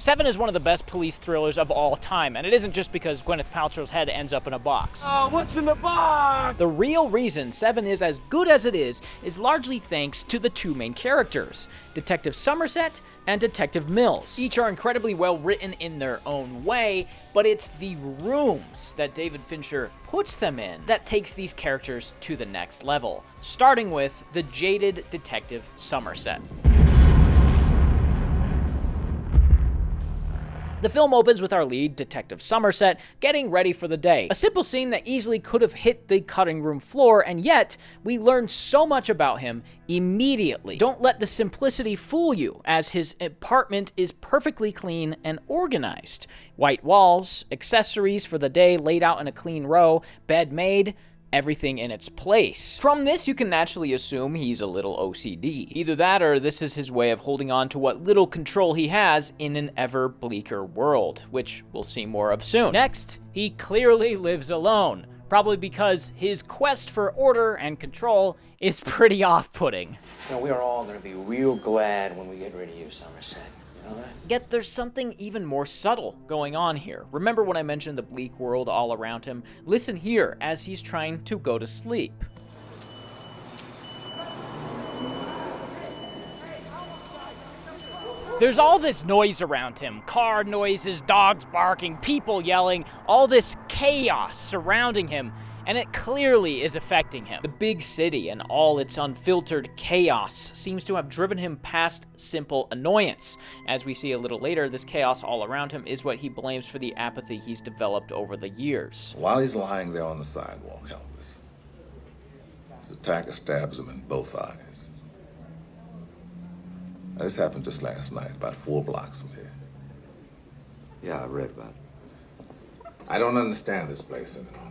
Seven is one of the best police thrillers of all time, and it isn't just because Gwyneth Paltrow's head ends up in a box. Oh, what's in the box? The real reason Seven is as good as it is largely thanks to the two main characters, Detective Somerset and Detective Mills. Each are incredibly well written in their own way, but it's the rooms that David Fincher puts them in that takes these characters to the next level, starting with the jaded Detective Somerset. The film opens with our lead, Detective Somerset, getting ready for the day. A simple scene that easily could have hit the cutting room floor, and yet we learn so much about him immediately. Don't let the simplicity fool you, as his apartment is perfectly clean and organized. White walls, accessories for the day laid out in a clean row, bed made, everything in its place. From this, you can naturally assume he's a little OCD. Either that, or this is his way of holding on to what little control he has in an ever bleaker world, which we'll see more of soon. Next, he clearly lives alone, probably because his quest for order and control is pretty off-putting. You know, we are all going to be real glad when we get rid of you, Somerset. You know that? Yet there's something even more subtle going on here. Remember when I mentioned the bleak world all around him? Listen here as he's trying to go to sleep. There's all this noise around him. Car noises, dogs barking, people yelling, all this chaos surrounding him, and it clearly is affecting him. The big city and all its unfiltered chaos seems to have driven him past simple annoyance. As we see a little later, this chaos all around him is what he blames for the apathy he's developed over the years. While he's lying there on the sidewalk, helpless, his attacker stabs him in both eyes. Now, this happened just last night, about 4 blocks from here. Yeah, I read about it. I don't understand this place any longer.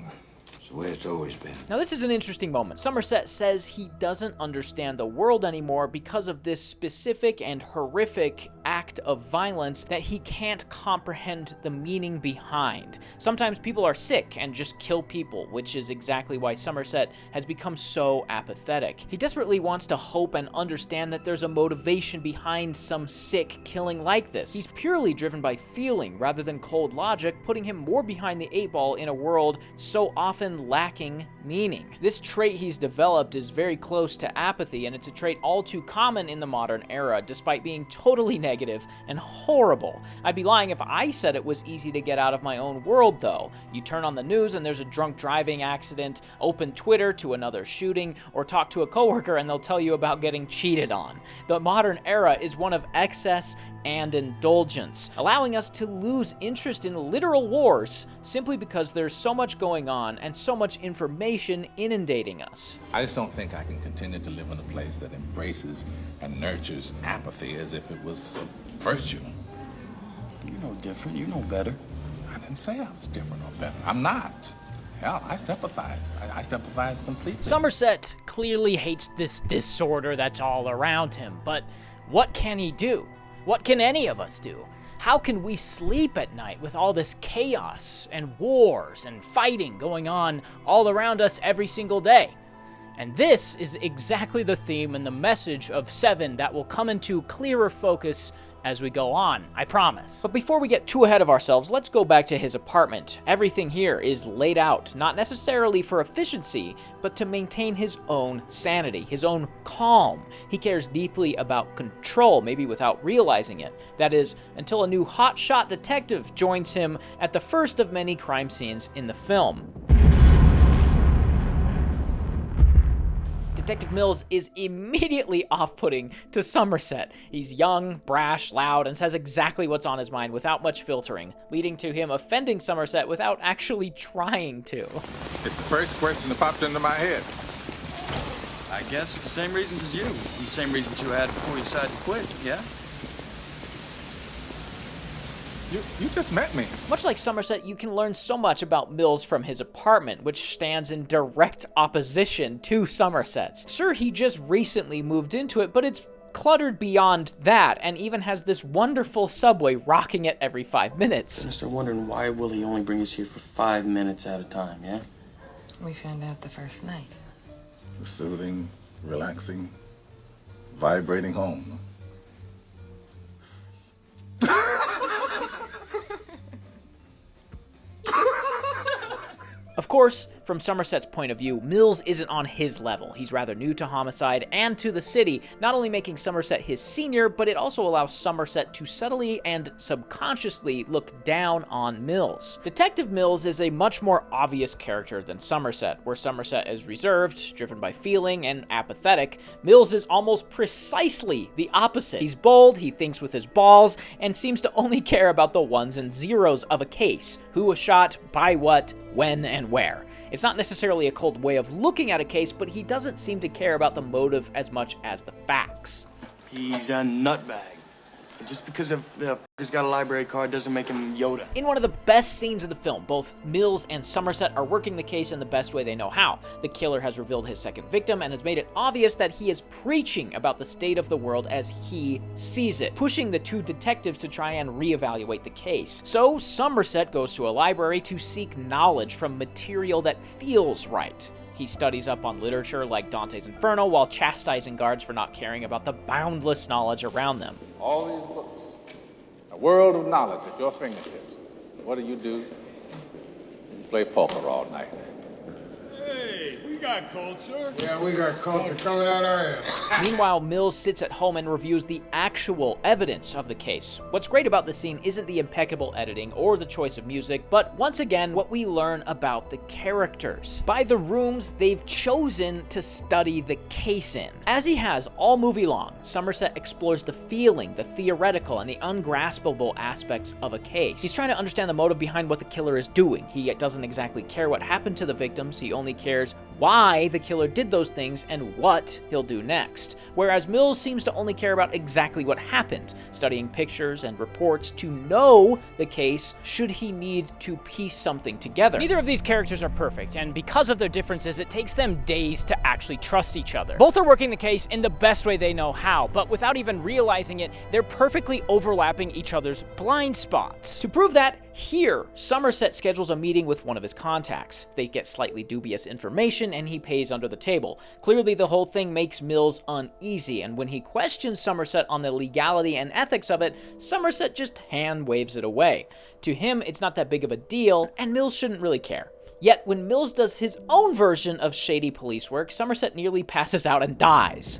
It's the way it's always been. Now this is an interesting moment. Somerset says he doesn't understand the world anymore because of this specific and horrific act of violence that he can't comprehend the meaning behind. Sometimes people are sick and just kill people, which is exactly why Somerset has become so apathetic. He desperately wants to hope and understand that there's a motivation behind some sick killing like this. He's purely driven by feeling rather than cold logic, putting him more behind the 8 ball in a world so often lacking meaning. This trait he's developed is very close to apathy, and it's a trait all too common in the modern era, despite being totally negative and horrible. I'd be lying if I said it was easy to get out of my own world, though. You turn on the news and there's a drunk driving accident, open Twitter to another shooting, or talk to a coworker and they'll tell you about getting cheated on. The modern era is one of excess and indulgence, allowing us to lose interest in literal wars simply because there's so much going on and so much information inundating us. I just don't think I can continue to live in a place that embraces and nurtures apathy as if it was a virtue. You know different. You know better. I didn't say I was different or better. I'm not. Hell, I sympathize. I sympathize completely. Somerset clearly hates this disorder that's all around him, but what can he do? What can any of us do? How can we sleep at night with all this chaos and wars and fighting going on all around us every single day? And this is exactly the theme and the message of Seven that will come into clearer focus as we go on, I promise. But before we get too ahead of ourselves, let's go back to his apartment. Everything here is laid out, not necessarily for efficiency, but to maintain his own sanity, his own calm. He cares deeply about control, maybe without realizing it. That is, until a new hotshot detective joins him at the first of many crime scenes in the film. Detective Mills is immediately off-putting to Somerset. He's young, brash, loud, and says exactly what's on his mind without much filtering, leading to him offending Somerset without actually trying to. It's the first question that popped into my head. I guess the same reasons as you. The same reasons you had before you decided to quit, yeah? You just met me. Much like Somerset, you can learn so much about Mills from his apartment, which stands in direct opposition to Somerset's. Sure, he just recently moved into it, but it's cluttered beyond that, and even has this wonderful subway rocking it every 5 minutes. I start wondering why will he only bring us here for 5 minutes at a time, yeah? We found out the first night. A soothing, relaxing, vibrating home. course, from Somerset's point of view, Mills isn't on his level. He's rather new to homicide and to the city, not only making Somerset his senior, but it also allows Somerset to subtly and subconsciously look down on Mills. Detective Mills is a much more obvious character than Somerset. Where Somerset is reserved, driven by feeling, and apathetic, Mills is almost precisely the opposite. He's bold, he thinks with his balls, and seems to only care about the ones and zeros of a case. Who was shot, by what, when, and where. It's not necessarily a cold way of looking at a case, but he doesn't seem to care about the motive as much as the facts. He's a nutbag. And just because he's got a library card doesn't make him Yoda. In one of the best scenes of the film, both Mills and Somerset are working the case in the best way they know how. The killer has revealed his second victim and has made it obvious that he is preaching about the state of the world as he sees it, pushing the two detectives to try and reevaluate the case. So Somerset goes to a library to seek knowledge from material that feels right. He studies up on literature like Dante's Inferno while chastising guards for not caring about the boundless knowledge around them. All these books, a world of knowledge at your fingertips. What do? You play poker all night. Hey, we got culture. Yeah, we got culture coming out our ass. Meanwhile, Mills sits at home and reviews the actual evidence of the case. What's great about this scene isn't the impeccable editing or the choice of music, but once again, what we learn about the characters. By the rooms they've chosen to study the case in. As he has all movie long, Somerset explores the feeling, the theoretical, and the ungraspable aspects of a case. He's trying to understand the motive behind what the killer is doing. He doesn't exactly care what happened to the victims, he only cares why the killer did those things and what he'll do next. Whereas Mills seems to only care about exactly what happened, studying pictures and reports to know the case should he need to piece something together. Neither of these characters are perfect, and because of their differences, it takes them days to actually trust each other. Both are working the case in the best way they know how, but without even realizing it, they're perfectly overlapping each other's blind spots. To prove that, here, Somerset schedules a meeting with one of his contacts. They get slightly dubious information and he pays under the table. Clearly, the whole thing makes Mills uneasy, and when he questions Somerset on the legality and ethics of it, Somerset just hand waves it away. To him, it's not that big of a deal, and Mills shouldn't really care. Yet, when Mills does his own version of shady police work, Somerset nearly passes out and dies.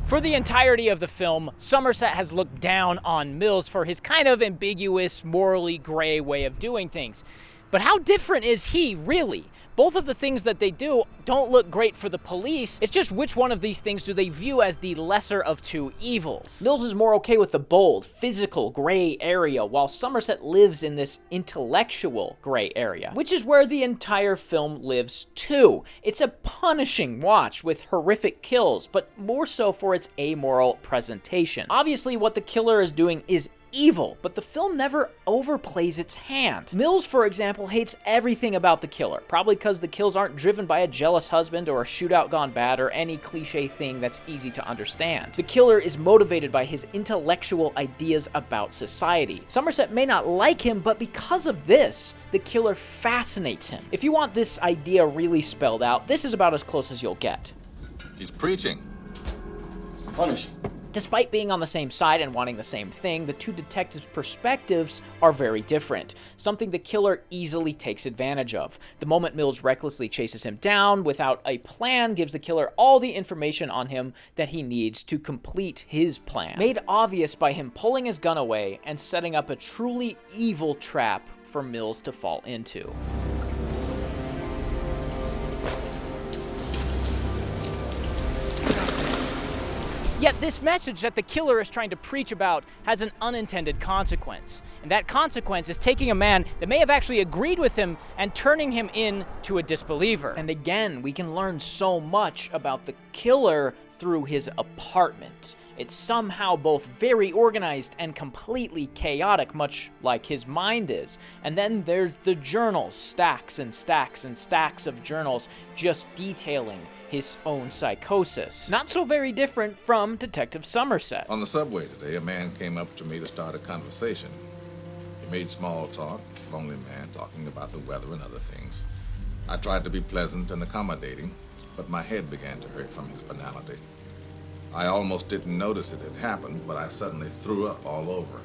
For the entirety of the film, Somerset has looked down on Mills for his kind of ambiguous, morally gray way of doing things. But how different is he, really? Both of the things that they do don't look great for the police. It's just which one of these things do they view as the lesser of two evils? Mills is more okay with the bold, physical, gray area, while Somerset lives in this intellectual gray area, which is where the entire film lives too. It's a punishing watch with horrific kills, but more so for its amoral presentation. Obviously, what the killer is doing is evil, but the film never overplays its hand. Mills, for example, hates everything about the killer, probably because the kills aren't driven by a jealous husband or a shootout gone bad or any cliche thing that's easy to understand. The killer is motivated by his intellectual ideas about society. Somerset may not like him, but because of this, the killer fascinates him. If you want this idea really spelled out, this is about as close as you'll get. He's preaching. Punish. Despite being on the same side and wanting the same thing, the two detectives' perspectives are very different, something the killer easily takes advantage of. The moment Mills recklessly chases him down without a plan gives the killer all the information on him that he needs to complete his plan, made obvious by him pulling his gun away and setting up a truly evil trap for Mills to fall into. Yet this message that the killer is trying to preach about has an unintended consequence. And that consequence is taking a man that may have actually agreed with him and turning him into a disbeliever. And again, we can learn so much about the killer through his apartment. It's somehow both very organized and completely chaotic, much like his mind is. And then there's the journals, stacks and stacks and stacks of journals just detailing his own psychosis. Not so very different from Detective Somerset. On the subway today, a man came up to me to start a conversation. He made small talk, this lonely man talking about the weather and other things. I tried to be pleasant and accommodating, but my head began to hurt from his banality. I almost didn't notice it had happened, but I suddenly threw up all over.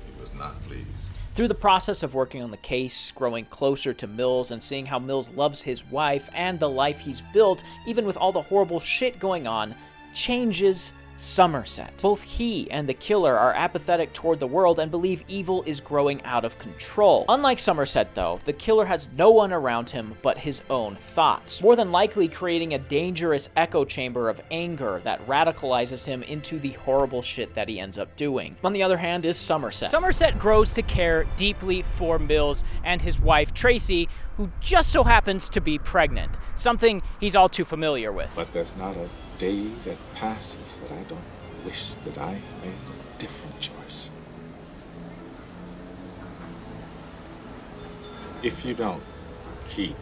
He was not pleased. Through the process of working on the case, growing closer to Mills, and seeing how Mills loves his wife and the life he's built, even with all the horrible shit going on, changes Somerset. Both he and the killer are apathetic toward the world and believe evil is growing out of control. Unlike Somerset, though, the killer has no one around him but his own thoughts, more than likely creating a dangerous echo chamber of anger that radicalizes him into the horrible shit that he ends up doing. On the other hand is Somerset. Somerset grows to care deeply for Mills and his wife Tracy, who just so happens to be pregnant, something he's all too familiar with. But there's not a day that passes that I don't wish that I made a different choice. If you don't keep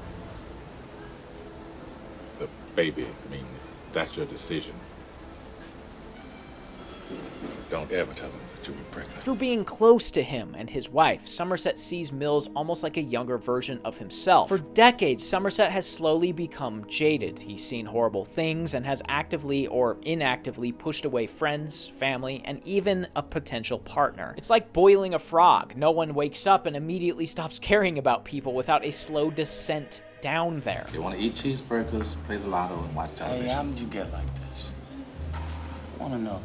the baby, I mean, if that's your decision, don't ever tell them that you were pregnant. Through being close to him and his wife, Somerset sees Mills almost like a younger version of himself. For decades, Somerset has slowly become jaded. He's seen horrible things and has actively or inactively pushed away friends, family, and even a potential partner. It's like boiling a frog. No one wakes up and immediately stops caring about people without a slow descent down there. You want to eat cheeseburgers, play the lotto, and watch television? Hey, how did you get like this? I want to know.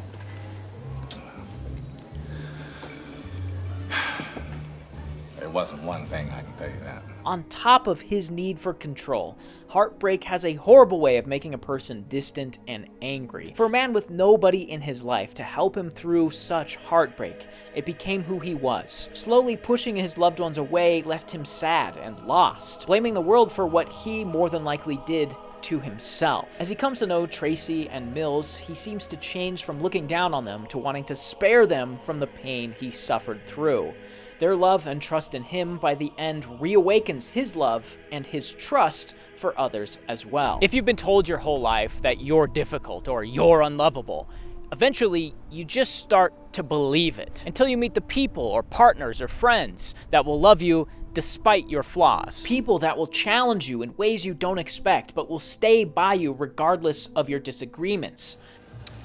There wasn't one thing, I can tell you that. On top of his need for control, heartbreak has a horrible way of making a person distant and angry. For a man with nobody in his life to help him through such heartbreak, it became who he was. Slowly pushing his loved ones away left him sad and lost, blaming the world for what he more than likely did to himself. As he comes to know Tracy and Mills, he seems to change from looking down on them to wanting to spare them from the pain he suffered through. Their love and trust in him by the end reawakens his love and his trust for others as well. If you've been told your whole life that you're difficult or you're unlovable, eventually you just start to believe it until you meet the people or partners or friends that will love you despite your flaws. People that will challenge you in ways you don't expect, but will stay by you regardless of your disagreements.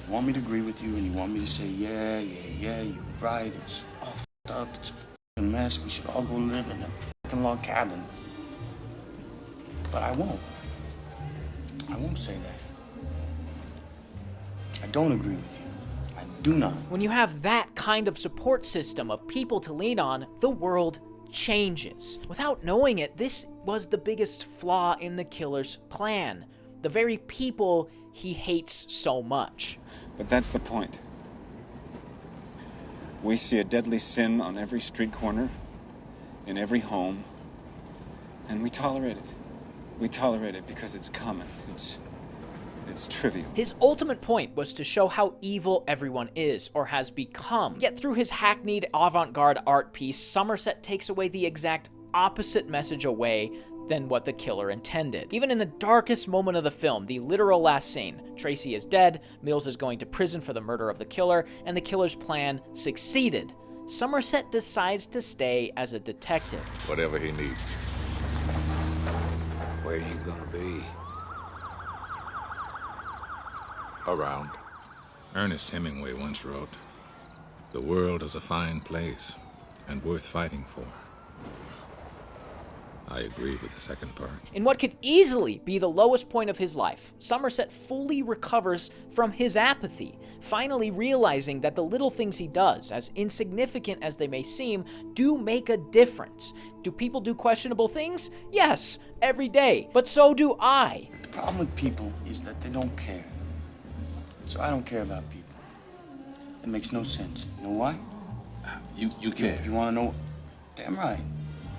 You want me to agree with you and you want me to say, yeah, you're right, it's all f***ed up, it's a f***ing mess, we should all go live in a f***ing log cabin. But I won't. I won't say that. I don't agree with you. I do not. When you have that kind of support system of people to lean on, the world changes. Without knowing it, this was the biggest flaw in the killer's plan. The very people he hates so much. But that's the point. We see a deadly sin on every street corner, in every home, and we tolerate it. We tolerate it because it's common. It's trivial. His ultimate point was to show how evil everyone is, or has become. Yet through his hackneyed avant-garde art piece, Somerset takes away the exact opposite message away than what the killer intended. Even in the darkest moment of the film, the literal last scene, Tracy is dead, Mills is going to prison for the murder of the killer, and the killer's plan succeeded. Somerset decides to stay as a detective. Whatever he needs. Where you gonna be? Around. Ernest Hemingway once wrote, "The world is a fine place and worth fighting for." I agree with the second part. In what could easily be the lowest point of his life, Somerset fully recovers from his apathy, finally realizing that the little things he does, as insignificant as they may seem, do make a difference. Do people do questionable things? Yes, every day. But so do I. The problem with people is that they don't care. So I don't care about people. It makes no sense. You know why? You care. You want to know? Damn right.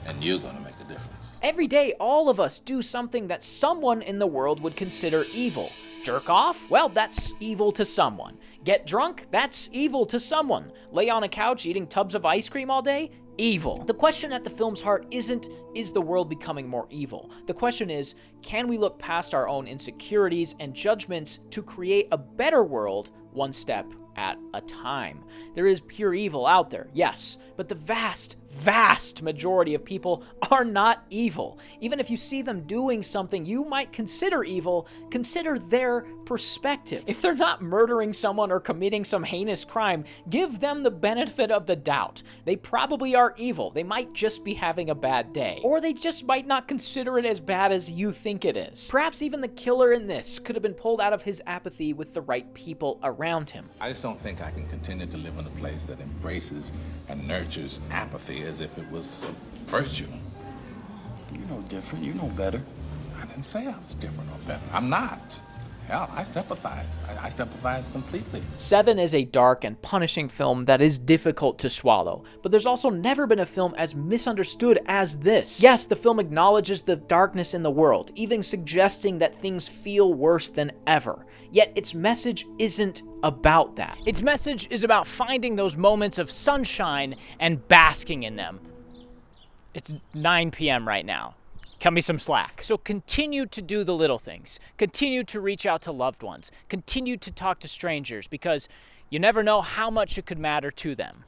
And you're gonna make a difference. Every day, all of us do something that someone in the world would consider evil. Jerk off? Well, that's evil to someone. Get drunk? That's evil to someone. Lay on a couch eating tubs of ice cream all day? Evil. The question at the film's heart isn't, is the world becoming more evil? The question is, can we look past our own insecurities and judgments to create a better world one step at a time? There is pure evil out there, yes, but the vast, vast majority of people are not evil. Even if you see them doing something you might consider evil, consider their perspective. If they're not murdering someone or committing some heinous crime, give them the benefit of the doubt. They probably are evil. They might just be having a bad day. Or they just might not consider it as bad as you think it is. Perhaps even the killer in this could have been pulled out of his apathy with the right people around him. I just don't think I can continue to live in a place that embraces and nurtures apathy as if it was a virtue. You know different. You know better. I didn't say I was different or better. I'm not. Hell, I sympathize. I sympathize completely. Seven is a dark and punishing film that is difficult to swallow, but there's also never been a film as misunderstood as this. Yes, the film acknowledges the darkness in the world, even suggesting that things feel worse than ever. Yet its message isn't about that. Its message is about finding those moments of sunshine and basking in them. It's 9 p.m. right now. Cut me some slack. So continue to do the little things. Continue to reach out to loved ones. Continue to talk to strangers, because you never know how much it could matter to them.